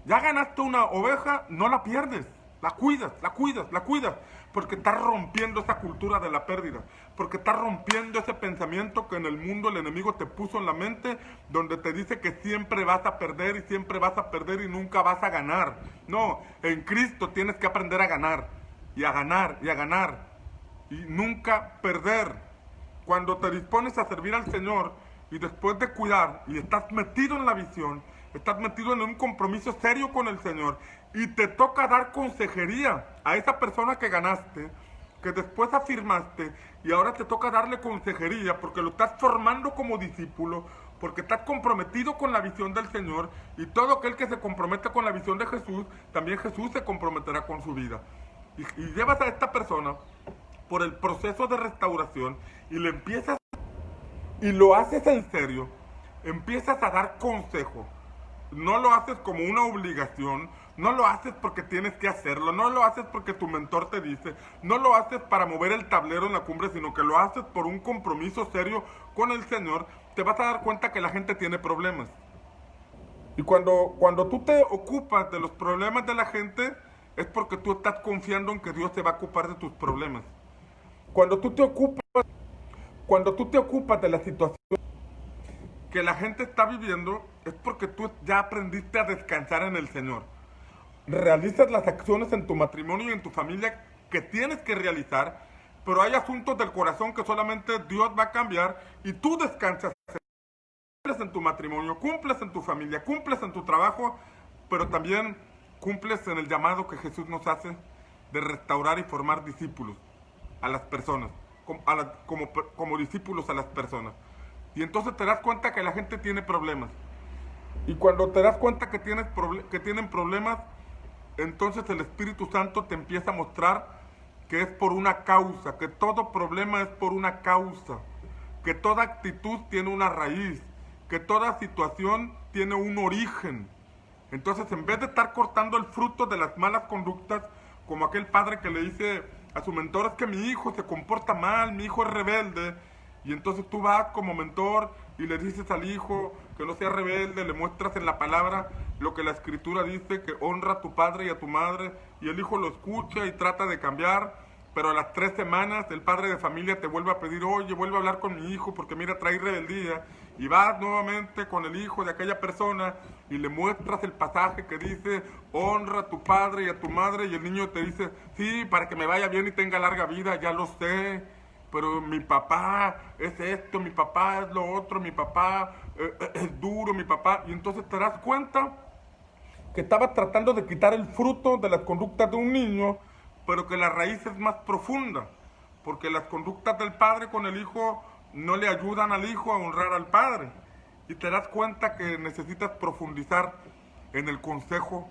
Ya ganaste una oveja, no la pierdes. La cuidas, la cuidas, la cuidas, porque estás rompiendo esa cultura de la pérdida, porque estás rompiendo ese pensamiento que en el mundo el enemigo te puso en la mente, donde te dice que siempre vas a perder y siempre vas a perder y nunca vas a ganar. No, en Cristo tienes que aprender a ganar, y a ganar, y a ganar, y nunca perder. Cuando te dispones a servir al Señor, y después de cuidar, y estás metido en la visión, estás metido en un compromiso serio con el Señor, y te toca dar consejería a esa persona que ganaste, que después afirmaste, y ahora te toca darle consejería porque lo estás formando como discípulo, porque estás comprometido con la visión del Señor, y todo aquel que se compromete con la visión de Jesús, también Jesús se comprometerá con su vida. Y llevas a esta persona por el proceso de restauración y le empiezas, y lo haces en serio, empiezas a dar consejo. no lo haces como una obligación, no lo haces porque tienes que hacerlo, no lo haces porque tu mentor te dice, no lo haces para mover el tablero en la cumbre, sino que lo haces por un compromiso serio con el Señor, te vas a dar cuenta que la gente tiene problemas. Y cuando tú te ocupas de los problemas de la gente, es porque tú estás confiando en que Dios te va a ocupar de tus problemas. Cuando tú te ocupas de la situación que la gente está viviendo, es porque tú ya aprendiste a descansar en el Señor. Realizas las acciones en tu matrimonio y en tu familia que tienes que realizar, pero hay asuntos del corazón que solamente Dios va a cambiar y tú descansas. Cumples en tu matrimonio, cumples en tu familia, cumples en tu trabajo, pero también cumples en el llamado que Jesús nos hace de restaurar y formar discípulos a las personas, como discípulos a las personas. Y entonces te das cuenta que la gente tiene problemas. Y cuando te das cuenta que tienen problemas, entonces el Espíritu Santo te empieza a mostrar que es por una causa, que todo problema es por una causa, que toda actitud tiene una raíz, que toda situación tiene un origen. Entonces, en vez de estar cortando el fruto de las malas conductas, como aquel padre que le dice a su mentor, es que mi hijo se comporta mal, mi hijo es rebelde, y entonces tú vas como mentor y le dices al hijo que no sea rebelde, le muestras en la palabra lo que la Escritura dice, que honra a tu padre y a tu madre, y el hijo lo escucha y trata de cambiar, pero a las 3 semanas el padre de familia te vuelve a pedir, oye, vuelve a hablar con mi hijo porque mira, trae rebeldía, y vas nuevamente con el hijo de aquella persona y le muestras el pasaje que dice, honra a tu padre y a tu madre, y el niño te dice, sí, para que me vaya bien y tenga larga vida, ya lo sé, pero mi papá es esto, mi papá es lo otro, mi papá es duro, mi papá, y entonces te das cuenta que estabas tratando de quitar el fruto de las conductas de un niño, pero que la raíz es más profunda, porque las conductas del padre con el hijo no le ayudan al hijo a honrar al padre, y te das cuenta que necesitas profundizar en el consejo,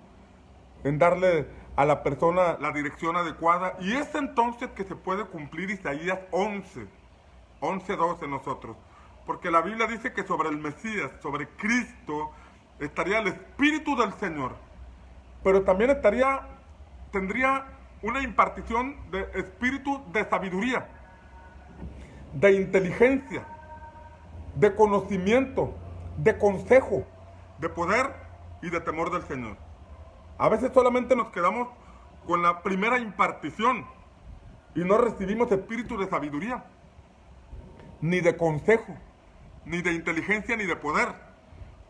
en darle a la persona la dirección adecuada, y es entonces que se puede cumplir Isaías 11:2 en nosotros, porque la Biblia dice que sobre el Mesías, sobre Cristo, estaría el Espíritu del Señor, pero también tendría una impartición de espíritu de sabiduría, de inteligencia, de conocimiento, de consejo, de poder y de temor del Señor. A veces solamente nos quedamos con la primera impartición y no recibimos espíritu de sabiduría, ni de consejo, ni de inteligencia, ni de poder,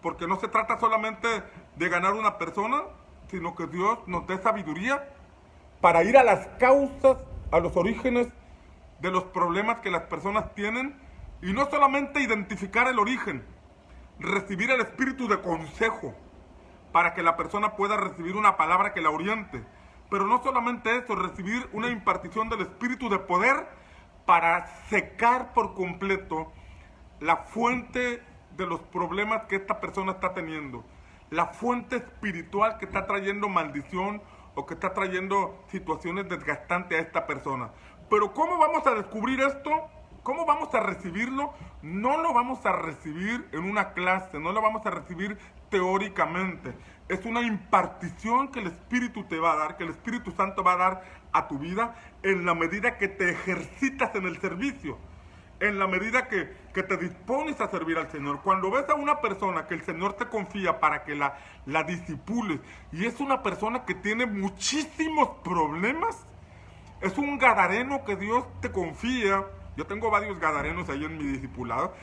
porque no se trata solamente de ganar una persona, sino que Dios nos dé sabiduría para ir a las causas, a los orígenes de los problemas que las personas tienen, y no solamente identificar el origen, recibir el espíritu de consejo para que la persona pueda recibir una palabra que la oriente, pero no solamente eso, recibir una impartición del espíritu de poder para secar por completo la fuente de los problemas que esta persona está teniendo, la fuente espiritual que está trayendo maldición o que está trayendo situaciones desgastantes a esta persona. Pero ¿cómo vamos a descubrir esto? ¿Cómo vamos a recibirlo? No lo vamos a recibir en una clase, no lo vamos a recibir teóricamente. Es una impartición que el Espíritu te va a dar, que el Espíritu Santo va a dar a tu vida en la medida que te ejercitas en el servicio, en la medida que te dispones a servir al Señor. Cuando ves a una persona que el Señor te confía para que la disipules, y es una persona que tiene muchísimos problemas, es un gadareno que Dios te confía. Yo tengo varios gadarenos ahí en mi discipulado.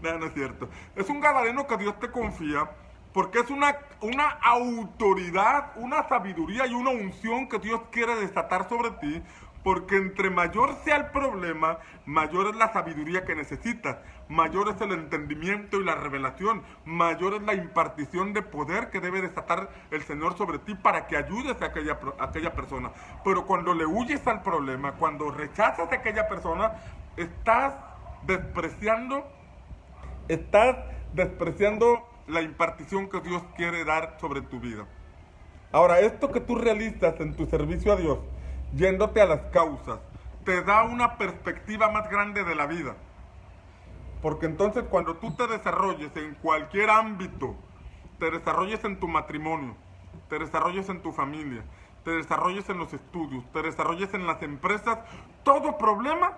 No, no es cierto. Es un gadareno que Dios te confía porque es una autoridad, una sabiduría y una unción que Dios quiere desatar sobre ti, porque entre mayor sea el problema, mayor es la sabiduría que necesitas, mayor es el entendimiento y la revelación, mayor es la impartición de poder que debe desatar el Señor sobre ti para que ayudes a aquella persona. Pero cuando le huyes al problema, cuando rechazas a aquella persona, estás despreciando la impartición que Dios quiere dar sobre tu vida. Ahora, esto que tú realizas en tu servicio a Dios, yéndote a las causas, te da una perspectiva más grande de la vida. Porque entonces cuando tú te desarrolles en cualquier ámbito te desarrolles en tu matrimonio, te desarrolles en tu familia, te desarrolles en los estudios, te desarrolles en las empresas, todo problema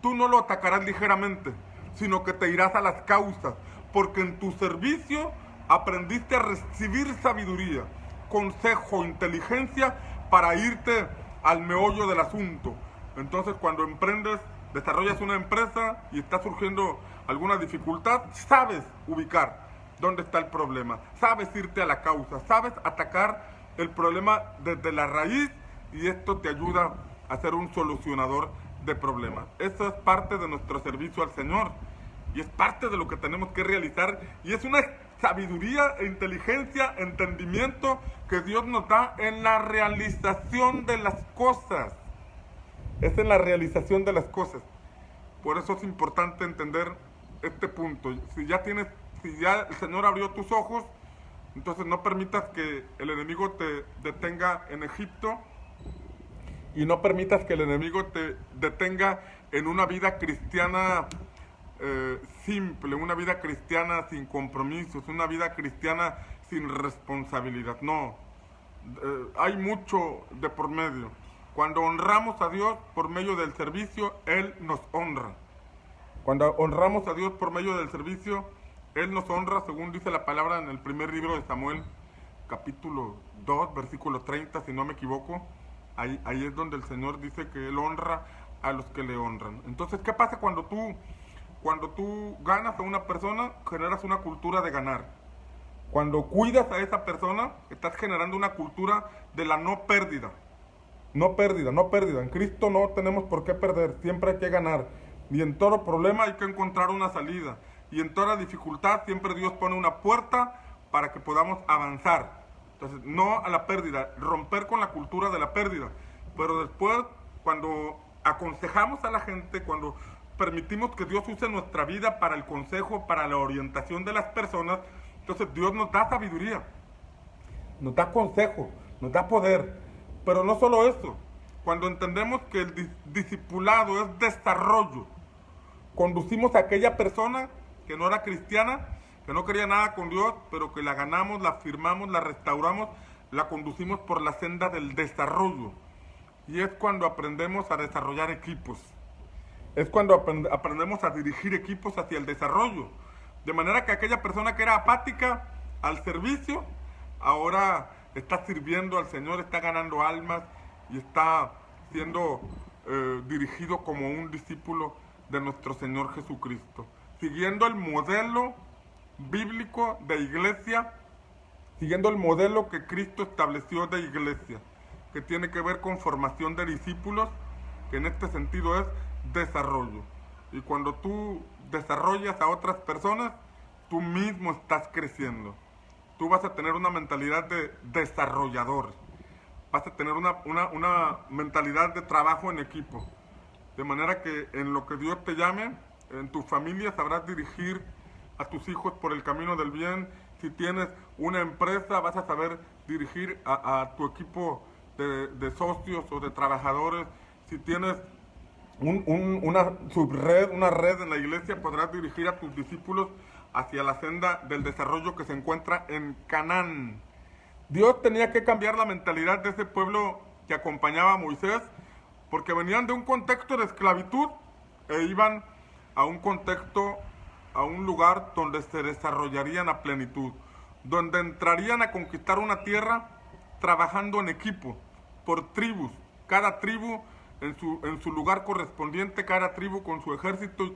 tú no lo atacarás ligeramente, sino que te irás a las causas, porque en tu servicio aprendiste a recibir sabiduría, consejo, inteligencia para irte al meollo del asunto. Entonces, cuando emprendes, desarrollas una empresa y está surgiendo alguna dificultad, sabes ubicar dónde está el problema, sabes irte a la causa, sabes atacar el problema desde la raíz, y esto te ayuda a ser un solucionador de problemas. Eso es parte de nuestro servicio al Señor y es parte de lo que tenemos que realizar, y es una sabiduría e inteligencia, entendimiento que Dios nos da en la realización de las cosas. Es en la realización de las cosas. Por eso es importante entender este punto. Si ya el Señor abrió tus ojos, entonces no permitas que el enemigo te detenga en Egipto, y no permitas que el enemigo te detenga en una vida cristiana simple, una vida cristiana sin compromisos, una vida cristiana sin responsabilidad. No, hay mucho de por medio. Cuando honramos a Dios por medio del servicio, Él nos honra. Cuando honramos a Dios por medio del servicio, Él nos honra, según dice la palabra en el primer libro de Samuel, capítulo 2, versículo 30, si no me equivoco. Ahí es donde el Señor dice que Él honra a los que le honran. Entonces, ¿qué pasa cuando tú ganas a una persona? Generas una cultura de ganar. Cuando cuidas a esa persona, estás generando una cultura de la no pérdida. No pérdida, no pérdida. En Cristo no tenemos por qué perder, siempre hay que ganar. Y en todo problema hay que encontrar una salida. Y en toda dificultad siempre Dios pone una puerta para que podamos avanzar. Entonces, no a la pérdida, romper con la cultura de la pérdida. Pero después, cuando aconsejamos a la gente, cuando permitimos que Dios use nuestra vida para el consejo, para la orientación de las personas, entonces Dios nos da sabiduría, nos da consejo, nos da poder. Pero no solo eso, cuando entendemos que el discipulado es desarrollo, conducimos a aquella persona que no era cristiana, que no quería nada con Dios, pero que la ganamos, la firmamos, la restauramos, la conducimos por la senda del desarrollo. Y es cuando aprendemos a desarrollar equipos. Es cuando aprendemos a dirigir equipos hacia el desarrollo. De manera que aquella persona que era apática al servicio, ahora está sirviendo al Señor, está ganando almas y está siendo dirigido como un discípulo de nuestro Señor Jesucristo. Siguiendo el modelo bíblico de iglesia, siguiendo el modelo que Cristo estableció de iglesia, que tiene que ver con formación de discípulos, que en este sentido es desarrollo. Y cuando tú desarrollas a otras personas, tú mismo estás creciendo. Tú vas a tener una mentalidad de desarrollador, vas a tener una mentalidad de trabajo en equipo, de manera que en lo que Dios te llame, en tu familia sabrás dirigir a tus hijos por el camino del bien. Si tienes una empresa, vas a saber dirigir a tu equipo de socios o de trabajadores. Si tienes una subred, una red en la iglesia, podrás dirigir a tus discípulos hacia la senda del desarrollo que se encuentra en Canaán. Dios tenía que cambiar la mentalidad de ese pueblo que acompañaba a Moisés, porque venían de un contexto de esclavitud e iban a un contexto, a un lugar donde se desarrollarían a plenitud, donde entrarían a conquistar una tierra trabajando en equipo, por tribus, cada tribu en su lugar correspondiente, cada tribu con su ejército y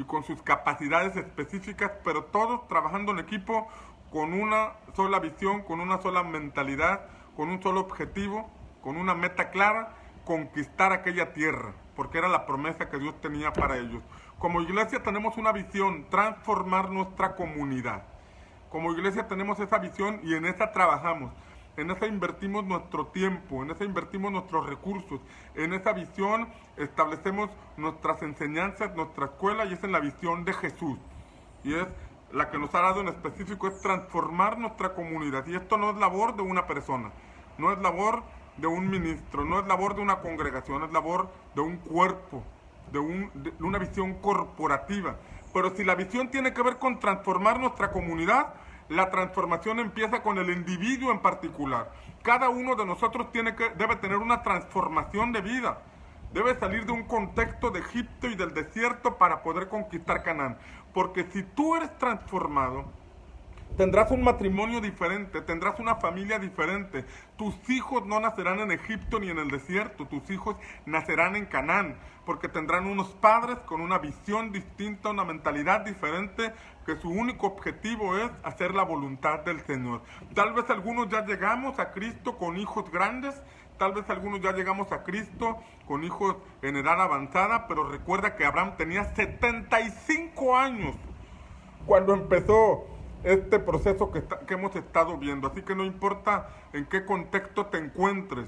con sus capacidades específicas, pero todos trabajando en equipo con una sola visión, con una sola mentalidad, con un solo objetivo, con una meta clara: conquistar aquella tierra, porque era la promesa que Dios tenía para ellos. Como iglesia tenemos una visión: transformar nuestra comunidad. Como iglesia tenemos esa visión y en esa trabajamos. En esa invertimos nuestro tiempo, en esa invertimos nuestros recursos, en esa visión establecemos nuestras enseñanzas, nuestra escuela, y es en la visión de Jesús. Y es la que nos ha dado en específico, es transformar nuestra comunidad. Y esto no es labor de una persona, no es labor de un ministro, no es labor de una congregación, es labor de un cuerpo, de una visión corporativa. Pero si la visión tiene que ver con transformar nuestra comunidad, La transformación empieza con el individuo en particular. Cada uno de nosotros debe tener una transformación de vida. Debe salir de un contexto de Egipto y del desierto para poder conquistar Canaán. Porque si tú eres transformado, tendrás un matrimonio diferente, tendrás una familia diferente. Tus hijos no nacerán en Egipto ni en el desierto, tus hijos nacerán en Canaán, porque tendrán unos padres con una visión distinta, una mentalidad diferente, que su único objetivo es hacer la voluntad del Señor. Tal vez algunos ya llegamos a Cristo con hijos grandes, tal vez algunos ya llegamos a Cristo con hijos en edad avanzada, pero recuerda que Abraham tenía 75 años cuando empezó este proceso que hemos estado viendo. Así que no importa en qué contexto te encuentres,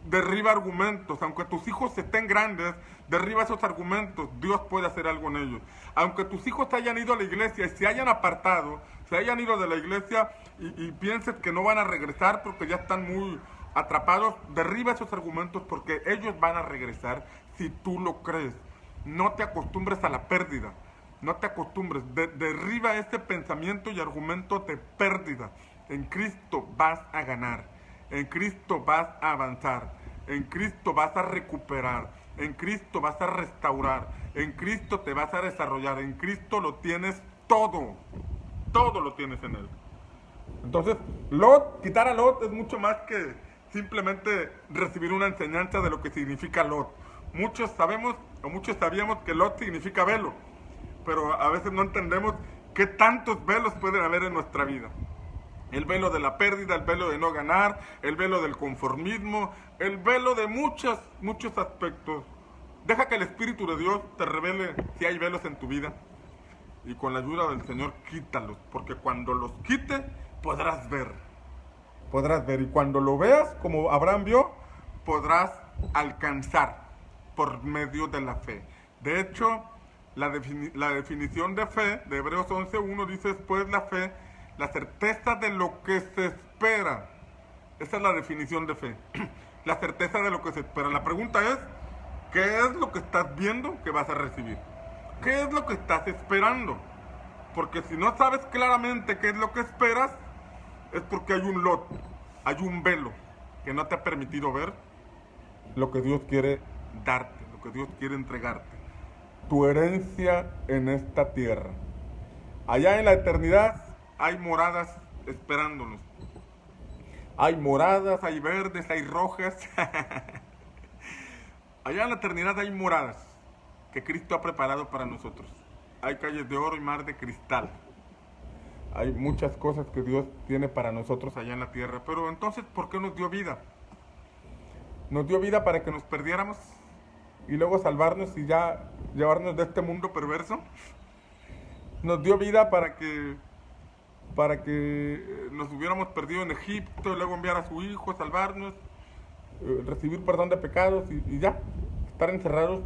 derriba argumentos. Aunque tus hijos estén grandes, derriba esos argumentos. Dios puede hacer algo en ellos. Aunque tus hijos hayan ido a la iglesia y se hayan apartado, se hayan ido de la iglesia y pienses que no van a regresar porque ya están muy atrapados, derriba esos argumentos porque ellos van a regresar si tú lo crees. No te acostumbres a la pérdida. No te acostumbres, derriba este pensamiento y argumento de pérdida. En Cristo vas a ganar, en Cristo vas a avanzar, en Cristo vas a recuperar, en Cristo vas a restaurar, en Cristo te vas a desarrollar, en Cristo lo tienes todo lo tienes en Él. Entonces, quitar a Lot es mucho más que simplemente recibir una enseñanza de lo que significa Lot. Muchos sabíamos que Lot significa velo, pero a veces no entendemos qué tantos velos pueden haber en nuestra vida. El velo de la pérdida, el velo de no ganar, el velo del conformismo, el velo de muchos aspectos. Deja que el Espíritu de Dios te revele si hay velos en tu vida y con la ayuda del Señor quítalos, porque cuando los quite podrás ver, y cuando lo veas como Abraham vio, podrás alcanzar por medio de la fe. De hecho, la definición de fe de Hebreos 11:1 dice: pues la fe, la certeza de lo que se espera. Esa es la definición de fe. La certeza de lo que se espera. La pregunta es: ¿qué es lo que estás viendo que vas a recibir? ¿Qué es lo que estás esperando? Porque si no sabes claramente qué es lo que esperas, es porque hay un Lot, hay un velo que no te ha permitido ver lo que Dios quiere darte, lo que Dios quiere entregarte. Tu herencia en esta tierra. Allá en la eternidad hay moradas esperándonos. Hay moradas, hay verdes, hay rojas. Allá en la eternidad hay moradas que Cristo ha preparado para nosotros. Hay calles de oro y mar de cristal. Hay muchas cosas que Dios tiene para nosotros allá en la tierra. Pero entonces, ¿por qué nos dio vida? Nos dio vida para que nos perdiéramos y luego salvarnos y ya llevarnos de este mundo perverso. Nos dio vida para que nos hubiéramos perdido en Egipto, y luego enviar a su hijo, salvarnos, recibir perdón de pecados y ya, estar encerrados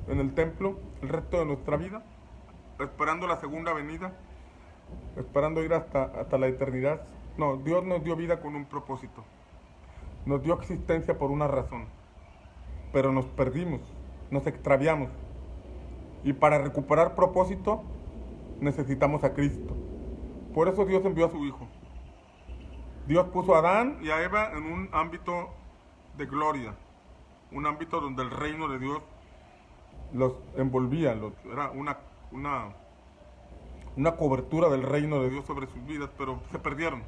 en el templo el resto de nuestra vida, esperando la segunda venida, esperando ir hasta la eternidad. No, Dios nos dio vida con un propósito. Nos dio existencia por una razón, pero nos perdimos, nos extraviamos. Y para recuperar propósito, necesitamos a Cristo. Por eso Dios envió a su Hijo. Dios puso a Adán y a Eva en un ámbito de gloria, un ámbito donde el reino de Dios los envolvía, era una cobertura del reino de Dios sobre sus vidas, pero se perdieron.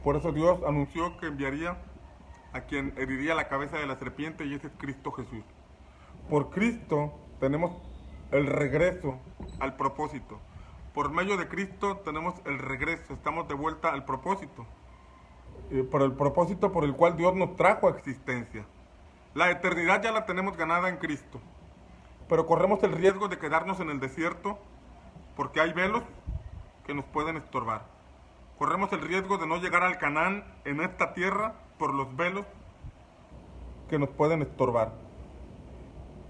Por eso Dios anunció que enviaría a quien heriría la cabeza de la serpiente, y ese es Cristo Jesús. Por Cristo tenemos el regreso al propósito. Por medio de Cristo tenemos el regreso, estamos de vuelta al propósito. Por el propósito por el cual Dios nos trajo a existencia. La eternidad ya la tenemos ganada en Cristo. Pero corremos el riesgo de quedarnos en el desierto porque hay velos que nos pueden estorbar. Corremos el riesgo de no llegar al Canaán en esta tierra por los velos que nos pueden estorbar.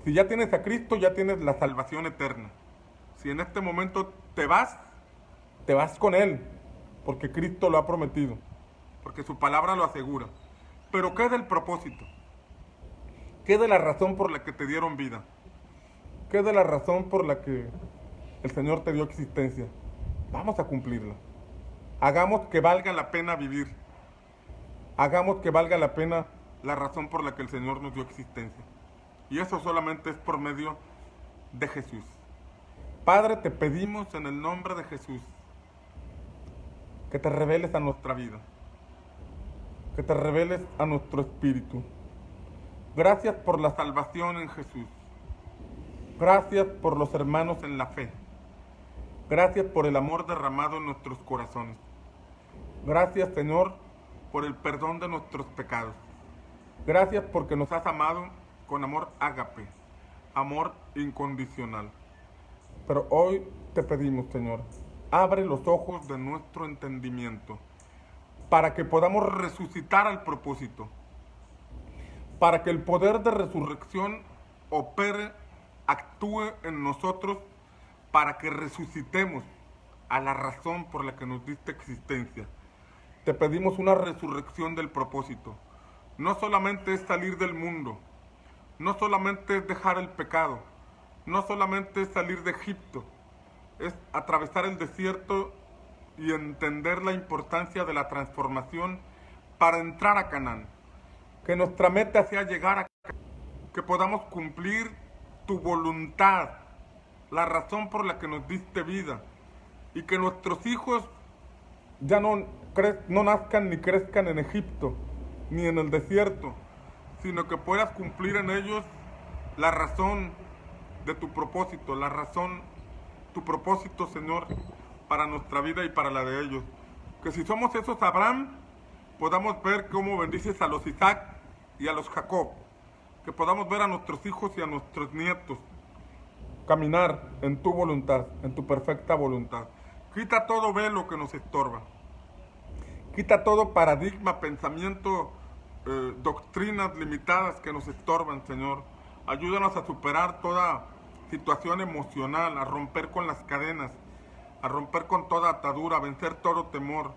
Si ya tienes a Cristo, ya tienes la salvación eterna. Si en este momento te vas con Él, porque Cristo lo ha prometido, porque su palabra lo asegura. Pero ¿qué es el propósito? ¿Qué es de la razón por la que te dieron vida? ¿Qué es de la razón por la que el Señor te dio existencia? Vamos a cumplirla. Hagamos que valga la pena vivir. Hagamos que valga la pena la razón por la que el Señor nos dio existencia. Y eso solamente es por medio de Jesús. Padre, te pedimos en el nombre de Jesús que te reveles a nuestra vida, que te reveles a nuestro espíritu. Gracias por la salvación en Jesús. Gracias por los hermanos en la fe. Gracias por el amor derramado en nuestros corazones. Gracias, Señor, por el perdón de nuestros pecados. Gracias porque nos has amado con amor ágape, amor incondicional. Pero hoy te pedimos, Señor, abre los ojos de nuestro entendimiento para que podamos resucitar al propósito, para que el poder de resurrección opere, actúe en nosotros, para que resucitemos a la razón por la que nos diste existencia. Te pedimos una resurrección del propósito. No solamente es salir del mundo, no solamente es dejar el pecado, no solamente es salir de Egipto, es atravesar el desierto y entender la importancia de la transformación para entrar a Canaán. Que nuestra meta sea llegar a Canaán, que podamos cumplir tu voluntad, la razón por la que nos diste vida, y que nuestros hijos ya no nazcan ni crezcan en Egipto, ni en el desierto, sino que puedas cumplir en ellos la razón de tu propósito, la razón, tu propósito, Señor, para nuestra vida y para la de ellos. Que si somos esos Abraham, podamos ver cómo bendices a los Isaac y a los Jacob. Que podamos ver a nuestros hijos y a nuestros nietos caminar en tu voluntad, en tu perfecta voluntad. Quita todo velo que nos estorba. Quita todo paradigma, pensamiento, doctrinas limitadas que nos estorban, Señor. Ayúdanos a superar toda situación emocional, a romper con las cadenas, a romper con toda atadura, a vencer todo temor.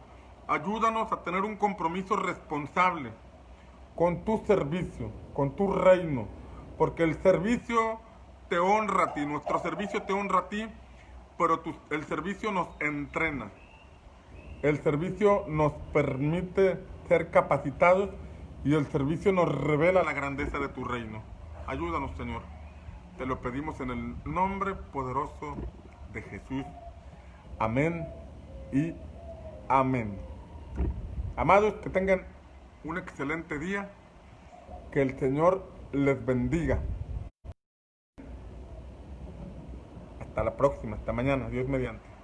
Ayúdanos a tener un compromiso responsable con tu servicio, con tu reino, porque el servicio te honra a ti, nuestro servicio te honra a ti, pero el servicio nos entrena. El servicio nos permite ser capacitados y el servicio nos revela la grandeza de tu reino. Ayúdanos, Señor. Te lo pedimos en el nombre poderoso de Jesús. Amén y amén. Amados, que tengan un excelente día. Que el Señor les bendiga. Hasta la próxima, hasta mañana, Dios mediante.